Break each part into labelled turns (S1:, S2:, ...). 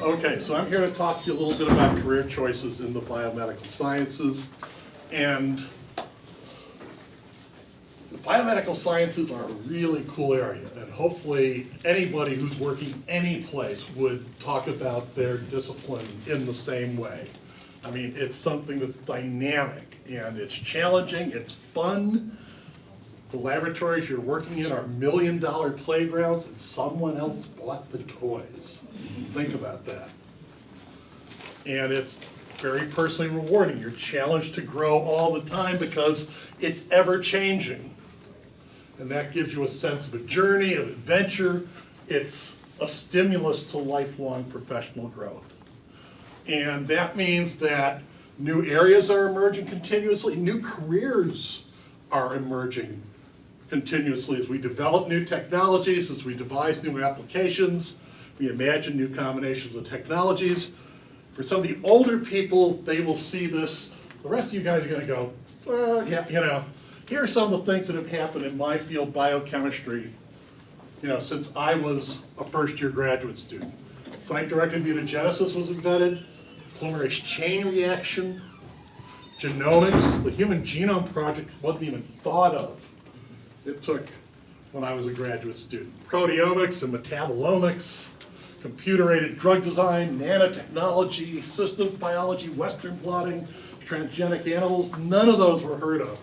S1: Okay, so I'm here to talk to you a little bit about career choices in the biomedical sciences. And the biomedical sciences are a really cool area, and hopefully anybody who's working any place would talk about their discipline in the same way. I mean, it's something that's dynamic, and it's challenging, it's fun. The laboratories you're working in are million-dollar playgrounds, and someone else bought the toys. Think about that. And it's very personally rewarding. You're challenged to grow all the time because it's ever-changing. And that gives you a sense of a journey, of adventure. It's a stimulus to lifelong professional growth. And that means that new areas are emerging continuously, new careers are emerging continuously as we develop new technologies, as we devise new applications, we imagine new combinations of technologies. For some of the older people, they will see this. The rest of you guys are going to go, well, yeah, you know, here are some of the things that have happened in my field, biochemistry, you know, since I was a first-year graduate student. Site-directed mutagenesis was invented, polymerase chain reaction, genomics, the Human Genome Project wasn't even thought of. It took when I was a graduate student. Proteomics and metabolomics, computer-aided drug design, nanotechnology, systems biology, Western blotting, transgenic animals, none of those were heard of.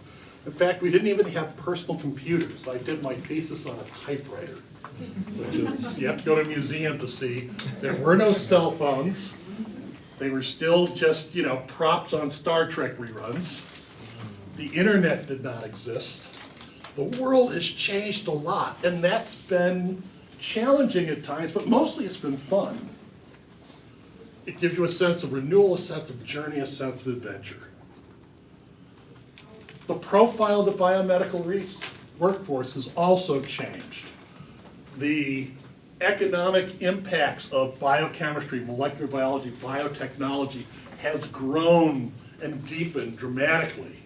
S1: In fact, we didn't even have personal computers. I did my thesis on a typewriter, which is, you have to go to a museum to see. There were no cell phones. They were still just, you know, props on Star Trek reruns. The internet did not exist. The world has changed a lot, and that's been challenging at times, but mostly it's been fun. It gives you a sense of renewal, a sense of journey, a sense of adventure. The profile of the biomedical workforce has also changed. The economic impacts of biochemistry, molecular biology, biotechnology has grown and deepened dramatically.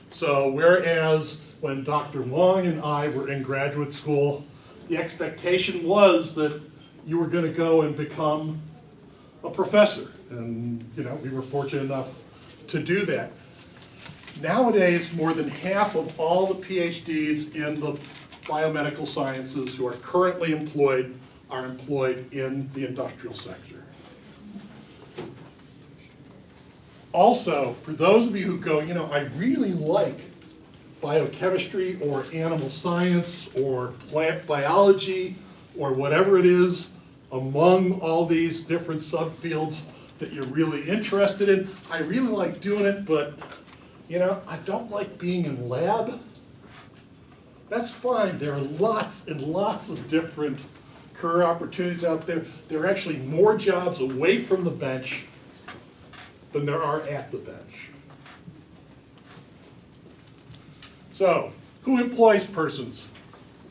S1: So whereas when Dr. Wong and I were in graduate school, the expectation was that you were going to go and become a professor. And, you know, we were fortunate enough to do that. Nowadays, more than half of all the PhDs in the biomedical sciences who are currently employed are employed in the industrial sector. Also, for those of you who go, you know, I really like biochemistry or animal science or plant biology or whatever it is among all these different subfields that you're really interested in. I really like doing it, but you know, I don't like being in lab. That's fine. There are lots and lots of different career opportunities out there. There are actually more jobs away from the bench than there are at the bench. So, who employs persons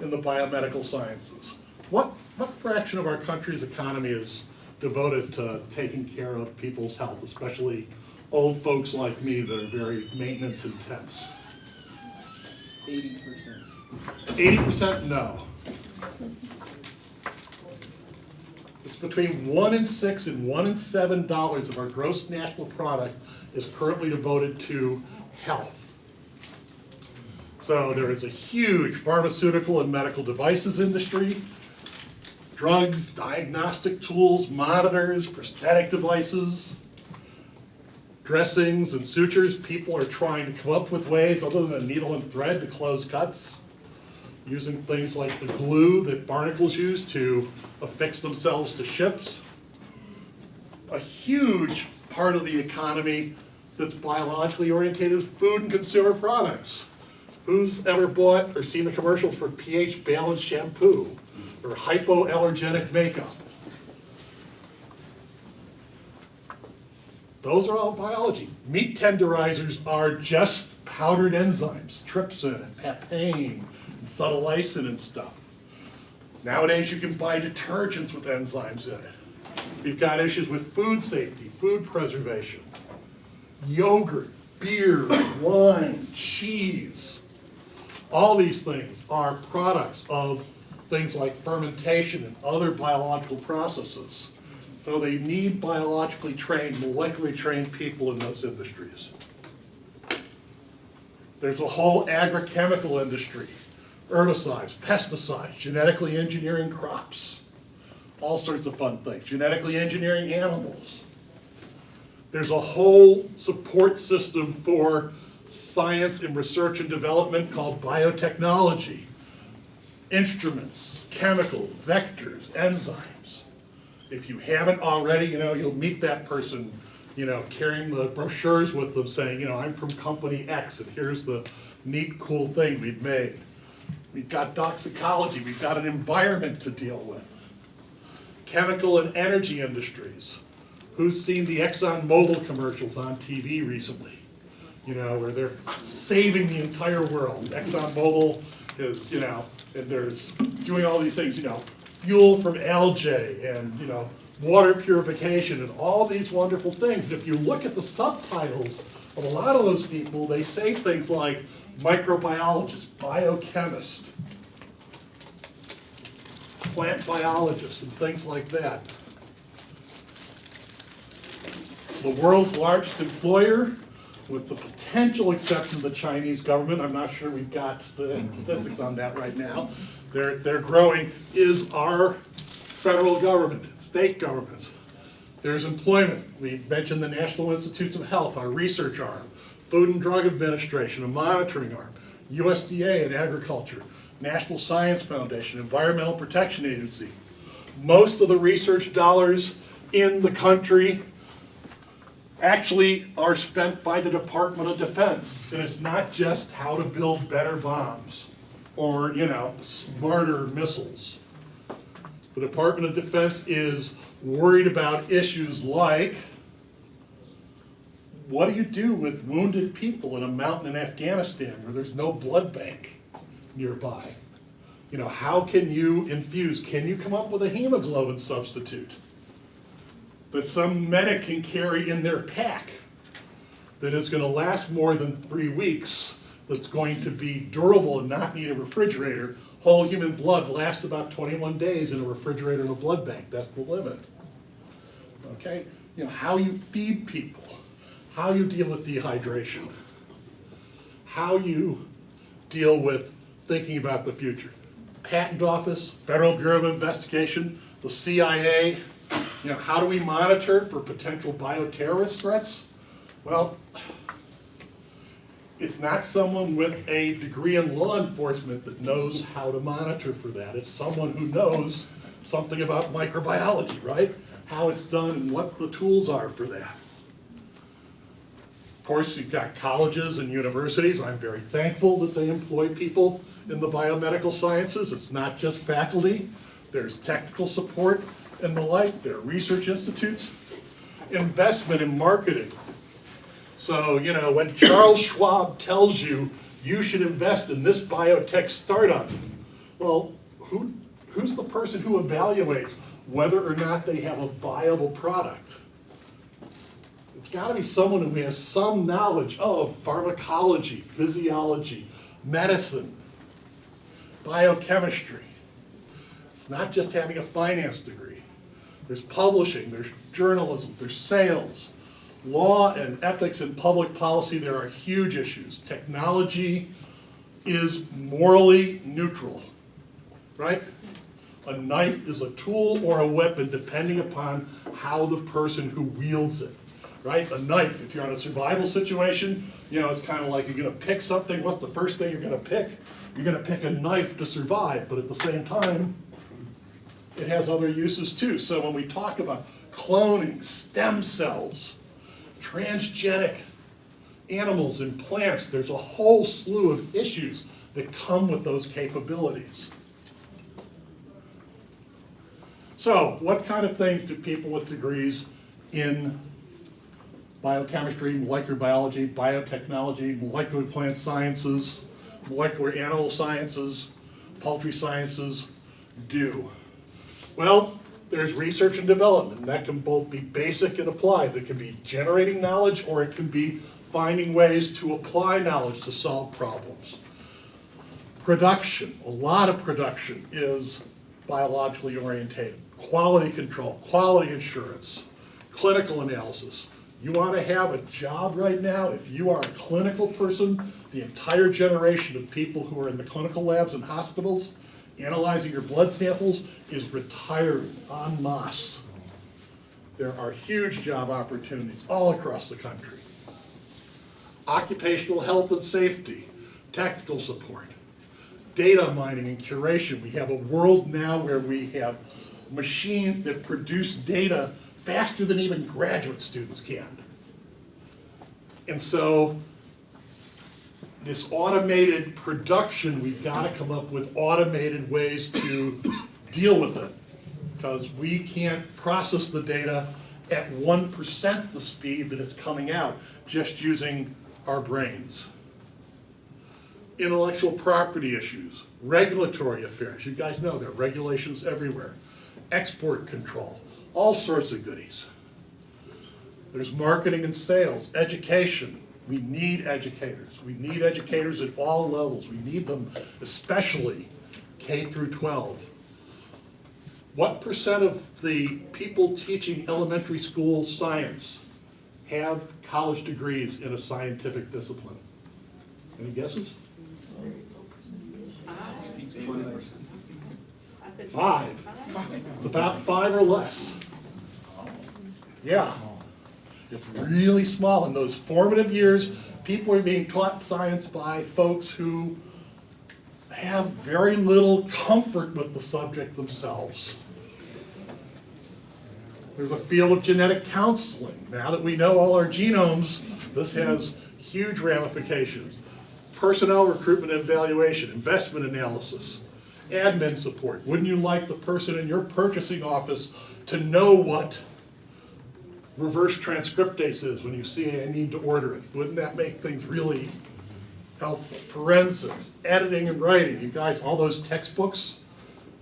S1: in the biomedical sciences? What fraction of our country's economy is devoted to taking care of people's health, especially old folks like me that are very maintenance intense?
S2: 80%.
S1: 80% no. It's between 1 in 6 and 1 in $7 of our gross national product is currently devoted to health. So there is a huge pharmaceutical and medical devices industry, drugs, diagnostic tools, monitors, prosthetic devices, dressings and sutures. People are trying to come up with ways other than needle and thread to close cuts, using things like the glue that barnacles use to affix themselves to ships. A huge part of the economy that's biologically oriented is food and consumer products. Who's ever bought or seen the commercials for pH balanced shampoo or hypoallergenic makeup? Those are all biology. Meat tenderizers are just powdered enzymes, trypsin and papain and subtlysin and stuff. Nowadays you can buy detergents with enzymes in it. We've got issues with food safety, food preservation, yogurt, beer, wine, cheese. All these things are products of things like fermentation and other biological processes. So they need biologically trained, molecularly trained people in those industries. There's a whole agrochemical industry, herbicides, pesticides, genetically engineering crops, all sorts of fun things, genetically engineering animals. There's a whole support system for science and research and development called biotechnology. Instruments, chemicals, vectors, enzymes. If you haven't already, you'll meet that person, carrying the brochures with them saying, I'm from company X and here's the neat, cool thing we've made. We've got toxicology, we've got an environment to deal with. Chemical and energy industries. Who's seen the ExxonMobil commercials on TV recently? Where they're saving the entire world. ExxonMobil is, and there's doing all these things, fuel from algae and, water purification and all these wonderful things. If you look at the subtitles of a lot of those people, they say things like microbiologist, biochemist, plant biologist, and things like that. The world's largest employer, with the potential exception of the Chinese government, I'm not sure we've got the statistics on that right now, they're growing, is our federal government, state government. There's employment. We mentioned the National Institutes of Health, our research arm, Food and Drug Administration, a monitoring arm, USDA and Agriculture, National Science Foundation, Environmental Protection Agency. Most of the research dollars in the country actually are spent by the Department of Defense. And it's not just how to build better bombs or, smarter missiles. The Department of Defense is worried about issues like, what do you do with wounded people in a mountain in Afghanistan where there's no blood bank nearby? How can you infuse? Can you come up with a hemoglobin substitute that some medic can carry in their pack that is going to last more than 3 weeks, that's going to be durable and not need a refrigerator? Whole human blood lasts about 21 days in a refrigerator in a blood bank. That's the limit. Okay? How you feed people, how you deal with dehydration, how you deal with thinking about the future. Patent Office, Federal Bureau of Investigation, the CIA, how do we monitor for potential bioterrorist threats? Well, it's not someone with a degree in law enforcement that knows how to monitor for that. It's someone who knows something about microbiology, right? How it's done and what the tools are for that. Of course, you've got colleges and universities. I'm very thankful that they employ people in the biomedical sciences. It's not just faculty. There's technical support and the like. There are research institutes. Investment in marketing. So, when Charles Schwab tells you you should invest in this biotech startup, well, who's the person who evaluates whether or not they have a viable product? It's got to be someone who has some knowledge of pharmacology, physiology, medicine, biochemistry. It's not just having a finance degree. There's publishing, there's journalism, there's sales. Law and ethics and public policy, there are huge issues. Technology is morally neutral, right? A knife is a tool or a weapon depending upon how the person who wields it, right? A knife, if you're in a survival situation, it's kind of like you're going to pick something. What's the first thing you're going to pick? You're going to pick a knife to survive, but at the same time, it has other uses too. So when we talk about cloning, stem cells, transgenic animals and plants, there's a whole slew of issues that come with those capabilities. So, what kind of things do people with degrees in biochemistry, molecular biology, biotechnology, molecular plant sciences, molecular animal sciences, poultry sciences do? Well, there's research and development, and that can both be basic and applied. That can be generating knowledge, or it can be finding ways to apply knowledge to solve problems. Production, a lot of production is biologically orientated. quality control, quality assurance, clinical analysis. You want to have a job right now, if you are a clinical person, the entire generation of people who are in the clinical labs and hospitals analyzing your blood samples is retiring en masse. There are huge job opportunities all across the country. Occupational health and safety, technical support, data mining and curation. We have a world now where we have machines that produce data faster than even graduate students can. And so this automated production, we've got to come up with automated ways to deal with it, because we can't process the data at 1% the speed that it's coming out just using our brains. Intellectual property issues, regulatory affairs. You guys know there are regulations everywhere. Export control, all sorts of goodies. There's marketing and sales, education. We need educators. We need educators at all levels. We need them, especially K through 12. What percent of the people teaching elementary school science have college degrees in a scientific discipline? Any guesses? 5. It's about 5 or less. Yeah. It's really small. In those formative years, people are being taught science by folks who have very little comfort with the subject themselves. There's a field of genetic counseling. Now that we know all our genomes, this has huge ramifications. Personnel recruitment and evaluation, investment analysis, admin support. Wouldn't you like the person in your purchasing office to know what reverse transcriptase is when you see I need to order it? Wouldn't that make things really helpful? Forensics, editing and writing. You guys, all those textbooks,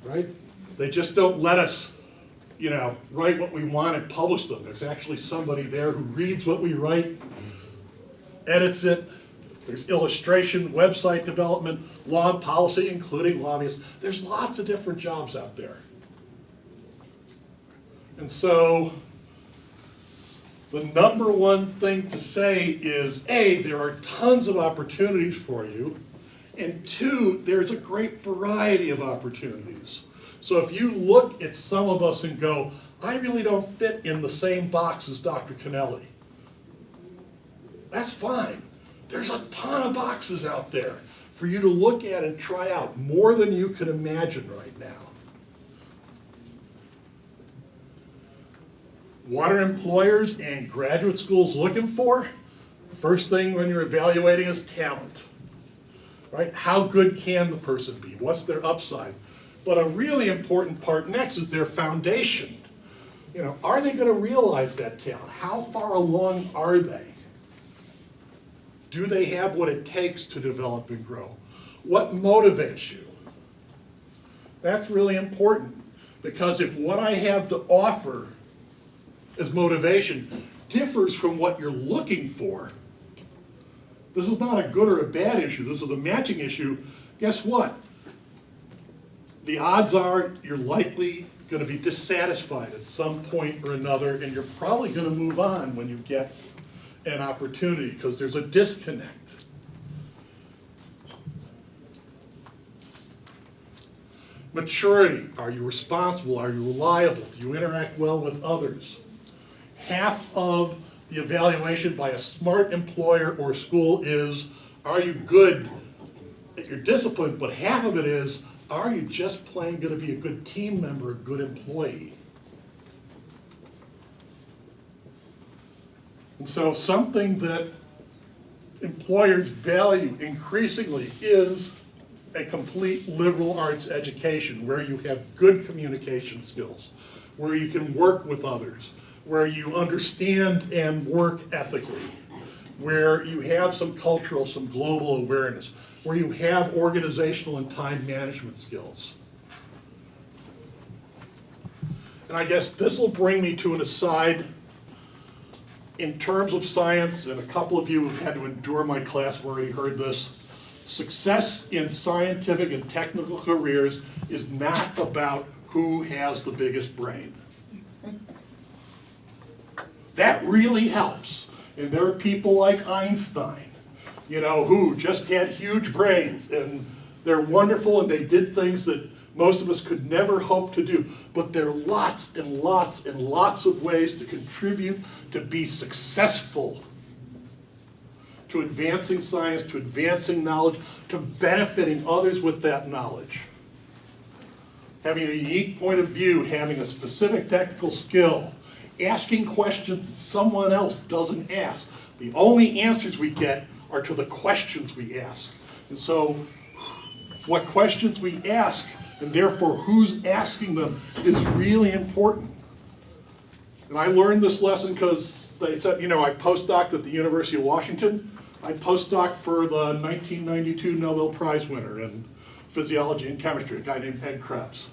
S1: right? They just don't let us, write what we want and publish them. There's actually somebody there who reads what we write, edits it. There's illustration, website development, law and policy, including lobbyists. There's lots of different jobs out there. And so the number one thing to say is, A, there are tons of opportunities for you, and 2, there's a great variety of opportunities. So if you look at some of us and go, I really don't fit in the same box as Dr. Kennelly, that's fine. There's a ton of boxes out there for you to look at and try out, more than you could imagine right now. What are employers and graduate schools looking for? First thing when you're evaluating is talent, right? How good can the person be? What's their upside? But a really important part next is their foundation. Are they going to realize that talent? How far along are they? Do they have what it takes to develop and grow? What motivates you? That's really important, because if what I have to offer as motivation differs from what you're looking for, this is not a good or a bad issue, this is a matching issue. Guess what? The odds are you're likely going to be dissatisfied at some point or another, and you're probably going to move on when you get an opportunity, because there's a disconnect. Maturity. Are you responsible? Are you reliable? Do you interact well with others? Half of the evaluation by a smart employer or school is, are you good at your discipline? But half of it is, are you just plain going to be a good team member, a good employee? And so something that employers value increasingly is a complete liberal arts education, where you have good communication skills, where you can work with others, where you understand and work ethically, where you have some cultural, some global awareness, where you have organizational and time management skills. And I guess this will bring me to an aside. In terms of science, and a couple of you have had to endure my class, have already heard this, success in scientific and technical careers is not about who has the biggest brain. That really helps. And there are people like Einstein, who just had huge brains, and they're wonderful, and they did things that most of us could never hope to do. But there are lots and lots and lots of ways to contribute, to be successful, to advancing science, to advancing knowledge, to benefiting others with that knowledge. Having a unique point of view, having a specific technical skill, asking questions that someone else doesn't ask. The only answers we get are to the questions we ask. And so, what questions we ask, and therefore who's asking them, is really important. And I learned this lesson because they said, I postdoced at the University of Washington. I postdoced for the 1992 Nobel Prize winner in physiology and chemistry, a guy named Ed Krebs.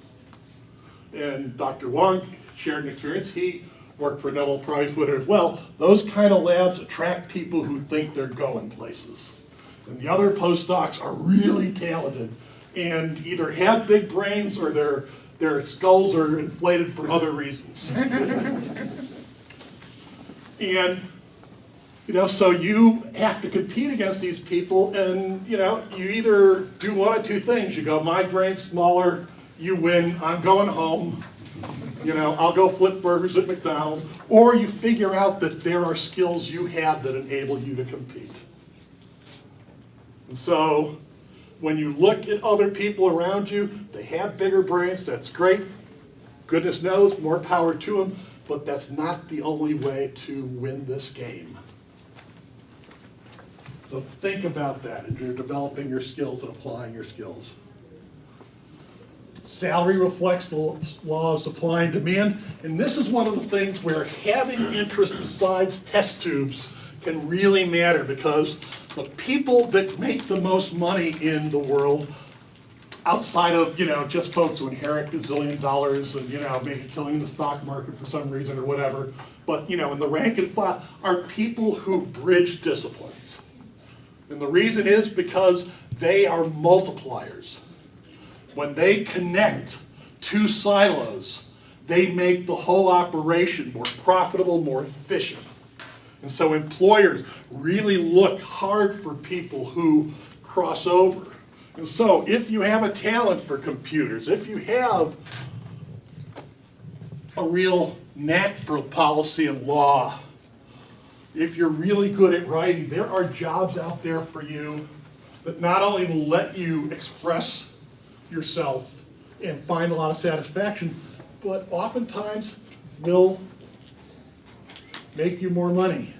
S1: And Dr. Wong shared an experience. He worked for a Nobel Prize winner as well. Those kind of labs attract people who think they're going places. And the other postdocs are really talented and either have big brains or their skulls are inflated for other reasons. And so you have to compete against these people, and you either do one of two things. You go, my brain's smaller, you win, I'm going home. I'll go flip burgers at McDonald's. Or you figure out that there are skills you have that enable you to compete. And so when you look at other people around you, they have bigger brains, that's great. Goodness knows, more power to them, but that's not the only way to win this game. So think about that as you're developing your skills and applying your skills. Salary reflects the law of supply and demand, and this is one of the things where having interest besides test tubes can really matter, because the people that make the most money in the world, outside of just folks who inherit gazillion dollars and maybe killing the stock market for some reason or whatever, but in the rank and file, are people who bridge disciplines. And the reason is because they are multipliers. When they connect two silos, they make the whole operation more profitable, more efficient. And so employers really look hard for people who cross over. And so if you have a talent for computers, if you have a real knack for policy and law, if you're really good at writing, there are jobs out there for you that not only will let you express yourself and find a lot of satisfaction, but oftentimes will make you more money.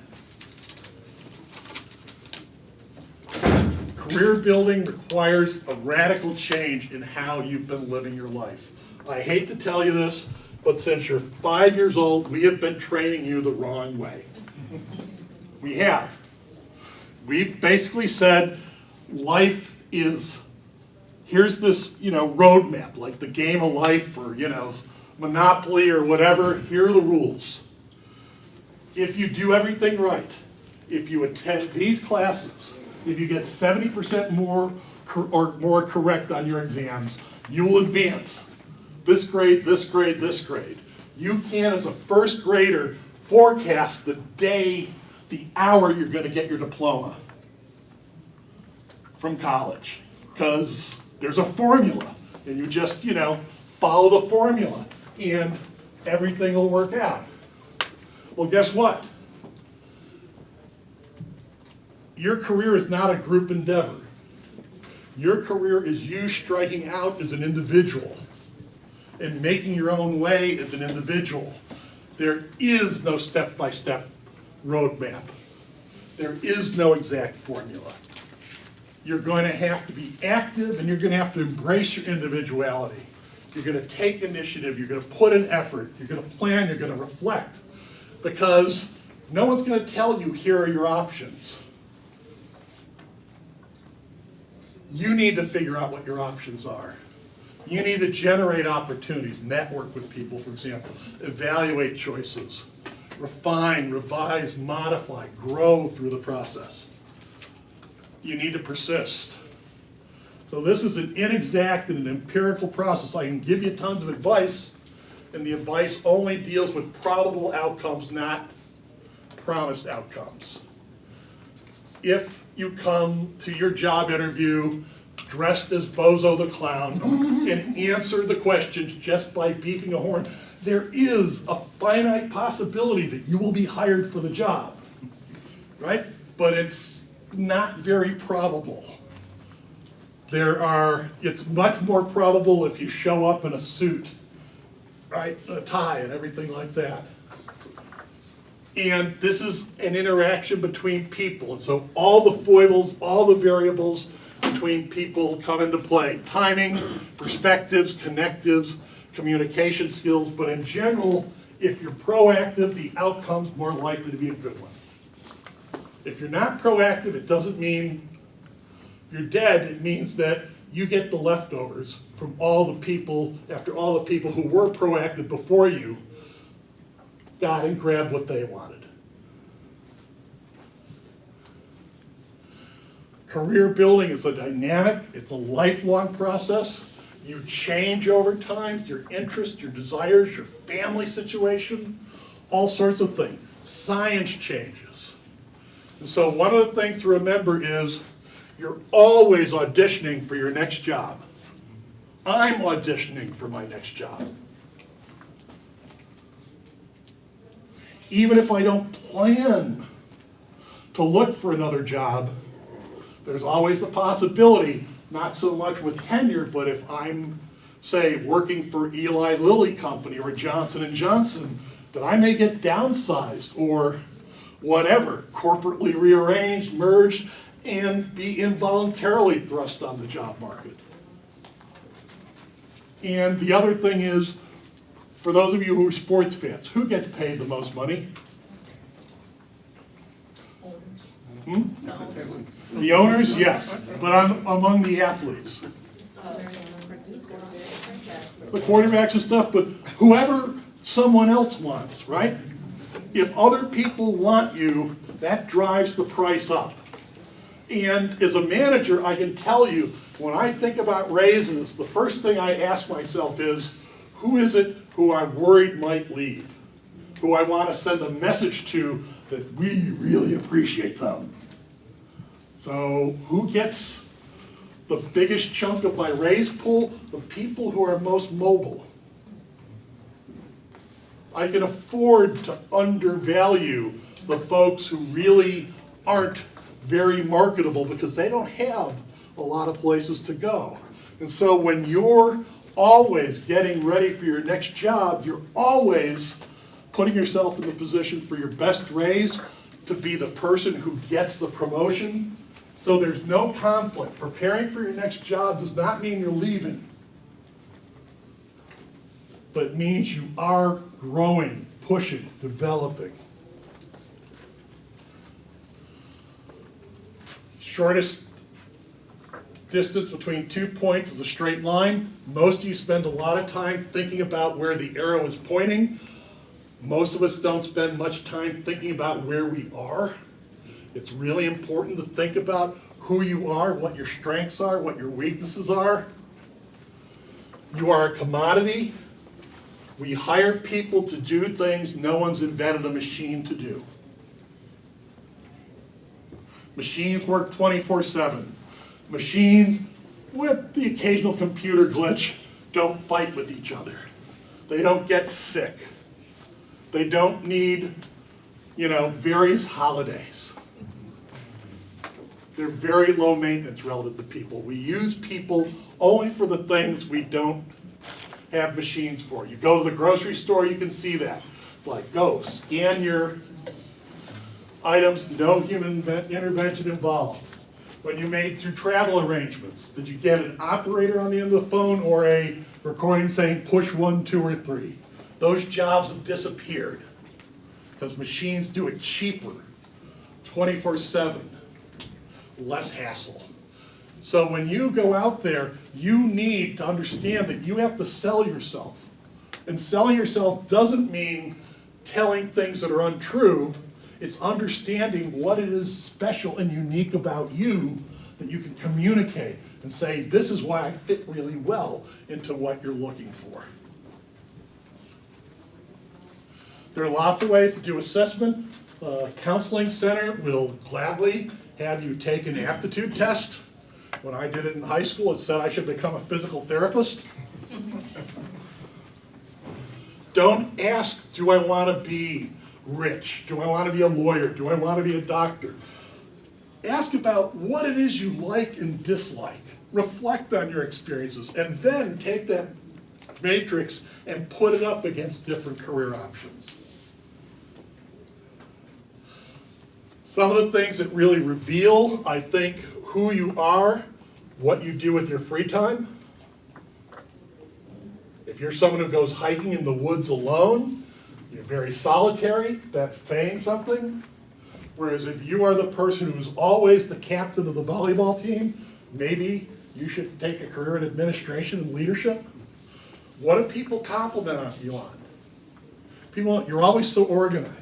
S1: Career building requires a radical change in how you've been living your life. I hate to tell you this, but since you're 5 years old, we have been training you the wrong way. We have. We've basically said life is, here's this, roadmap, like the game of life or, Monopoly or whatever. Here are the rules. If you do everything right, if you attend these classes, if you get 70% more or more correct on your exams, you will advance this grade, this grade, this grade. You can, as a first grader, forecast the day, the hour you're going to get your diploma from college, because there's a formula, and you just, follow the formula, and everything will work out. Well, guess what? Your career is not a group endeavor. Your career is you striking out as an individual and making your own way as an individual. There is no step-by-step roadmap. There is no exact formula. You're going to have to be active, and you're going to have to embrace your individuality. You're going to take initiative, you're going to put in effort, you're going to plan, you're going to reflect, because no one's going to tell you, here are your options. You need to figure out what your options are. You need to generate opportunities, network with people, for example, evaluate choices, refine, revise, modify, grow through the process. You need to persist. So this is an inexact and an empirical process. I can give you tons of advice, and the advice only deals with probable outcomes, not promised outcomes. If you come to your job interview dressed as Bozo the Clown and answer the questions just by beeping a horn, there is a finite possibility that you will be hired for the job, right? But it's not very probable. It's much more probable if you show up in a suit, right, a tie and everything like that. And this is an interaction between people, and so all the foibles, all the variables between people come into play. Timing, perspectives, connectives, communication skills, but in general, if you're proactive, the outcome's more likely to be a good one. If you're not proactive, it doesn't mean you're dead. It means that you get the leftovers from all the people, after all the people who were proactive before you got and grabbed what they wanted. Career building is a dynamic, it's a lifelong process. You change over time, your interests, your desires, your family situation, all sorts of things. Science changes. And so one of the things to remember is you're always auditioning for your next job. I'm auditioning for my next job. Even if I don't plan to look for another job, there's always the possibility, not so much with tenure, but if I'm, say, working for Eli Lilly Company or Johnson & Johnson, that I may get downsized or whatever, corporately rearranged, merged, and be involuntarily thrust on the job market. And the other thing is, for those of you who are sports fans, who gets paid the most money? The owners, yes, but among the athletes. The quarterbacks and stuff, but whoever someone else wants, right? If other people want you, that drives the price up. And as a manager, I can tell you, when I think about raises, the first thing I ask myself is, who is it who I'm worried might leave? Who I want to send a message to that we really appreciate them. So who gets the biggest chunk of my raise pool? The people who are most mobile. I can afford to undervalue the folks who really aren't very marketable because they don't have a lot of places to go. And so when you're always getting ready for your next job, you're always putting yourself in the position for your best raise, to be the person who gets the promotion. So there's no conflict. Preparing for your next job does not mean you're leaving, but it means you are growing, pushing, developing. Shortest distance between 2 points is a straight line. Most of you spend a lot of time thinking about where the arrow is pointing. Most of us don't spend much time thinking about where we are. It's really important to think about who you are, what your strengths are, what your weaknesses are. You are a commodity. We hire people to do things no one's invented a machine to do. Machines work 24/7. Machines, with the occasional computer glitch, don't fight with each other. They don't get sick. They don't need, various holidays. They're very low maintenance relative to people. We use people only for the things we don't have machines for. You go to the grocery store, you can see that. It's like, go, scan your items, no human intervention involved. When you made your travel arrangements, did you get an operator on the end of the phone or a recording saying push 1, 2, or 3? Those jobs have disappeared because machines do it cheaper, 24/7, less hassle. So when you go out there, you need to understand that you have to sell yourself. And selling yourself doesn't mean telling things that are untrue. It's understanding what it is special and unique about you that you can communicate. and say, this is why I fit really well into what you're looking for. There are lots of ways to do assessment. Counseling Center will gladly have you take an aptitude test. When I did it in high school, it said I should become a physical therapist. Don't ask, do I want to be rich? Do I want to be a lawyer? Do I want to be a doctor? Ask about what it is you like and dislike. Reflect on your experiences, and then take that matrix and put it up against different career options. Some of the things that really reveal, I think, who you are, what you do with your free time. If you're someone who goes hiking in the woods alone, you're very solitary, that's saying something. Whereas if you are the person who's always the captain of the volleyball team, maybe you should take a career in administration and leadership. What do people compliment you on? People, you're always so organized.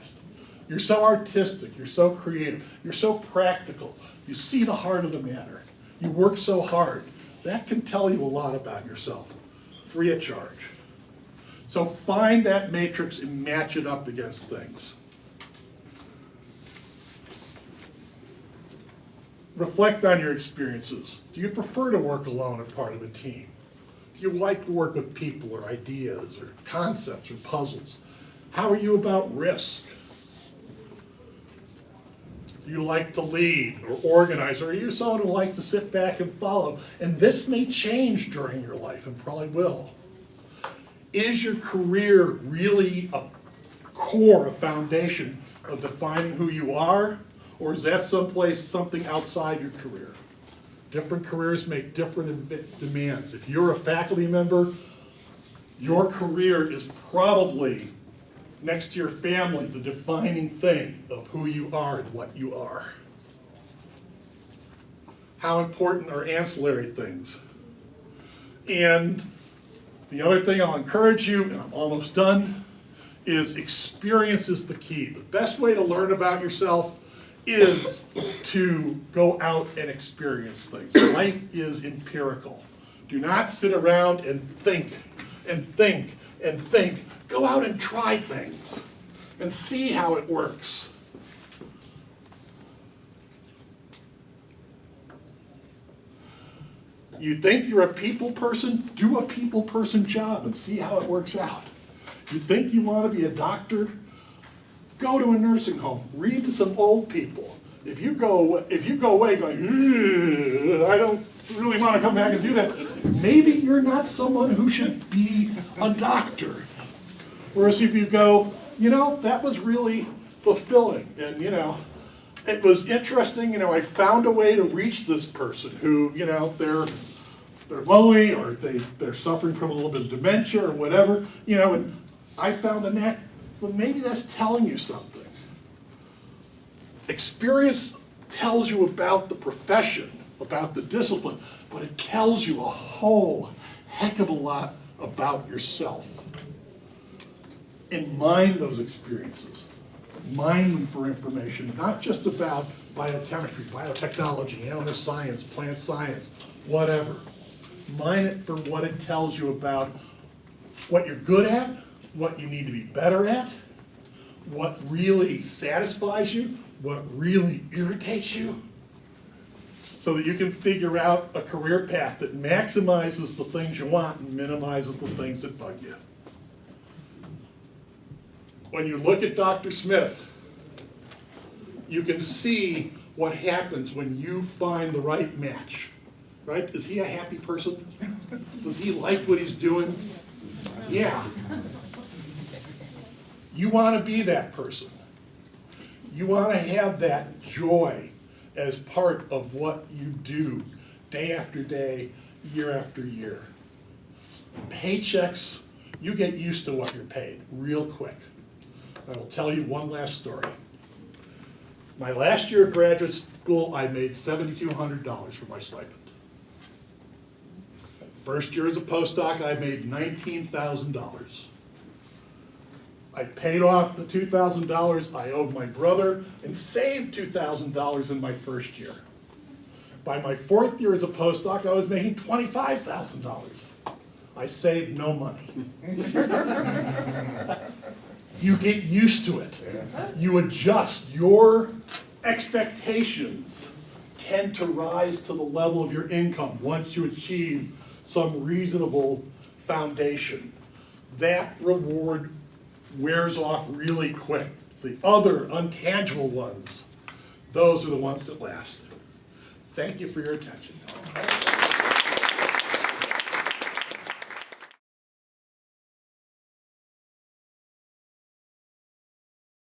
S1: You're so artistic, you're so creative, you're so practical. You see the heart of the matter. You work so hard. That can tell you a lot about yourself, free of charge. So find that matrix and match it up against things. Reflect on your experiences. Do you prefer to work alone or part of a team? Do you like to work with people or ideas or concepts or puzzles? How are you about risk? Do you like to lead or organize, or are you someone who likes to sit back and follow? And this may change during your life, and probably will. Is your career really a core, a foundation of defining who you are, or is that something outside your career? Different careers make different demands. If you're a faculty member, your career is probably, next to your family, the defining thing of who you are and what you are. How important are ancillary things? And the other thing I'll encourage you, and I'm almost done, is experience is the key. The best way to learn about yourself is to go out and experience things. Life is empirical. Do not sit around and think and think and think. Go out and try things and see how it works. You think you're a people person? Do a people person job and see how it works out. You think you want to be a doctor? Go to a nursing home. Read to some old people. If you go away going, I don't really want to come back and do that, maybe you're not someone who should be a doctor. Whereas if you go, that was really fulfilling, and it was interesting, I found a way to reach this person who, they're lonely, or they're suffering from a little bit of dementia or whatever, and I found a knack. Well, maybe that's telling you something. Experience tells you about the profession, about the discipline, but it tells you a whole heck of a lot about yourself. And mine those experiences. Mine them for information, not just about biochemistry, biotechnology, animal science, plant science, whatever. Mine it for what it tells you about what you're good at, what you need to be better at, what really satisfies you, what really irritates you, so that you can figure out a career path that maximizes the things you want and minimizes the things that bug you. When you look at Dr. Smith, you can see what happens when you find the right match, right? Is he a happy person? Does he like what he's doing? Yeah. You want to be that person. You want to have that joy as part of what you do day after day, year after year. Paychecks, you get used to what you're paid real quick. I will tell you one last story. My last year of graduate school, I made $7,200 for my stipend. First year as a postdoc, I made $19,000. I paid off the $2,000 I owed my brother and saved $2,000 in my first year. By my 4th year as a postdoc, I was making $25,000. I saved no money. You get used to it. You adjust. Your expectations tend to rise to the level of your income once you achieve some reasonable foundation. That reward wears off really quick. The other untangible ones, those are the ones that last. Thank you for your attention.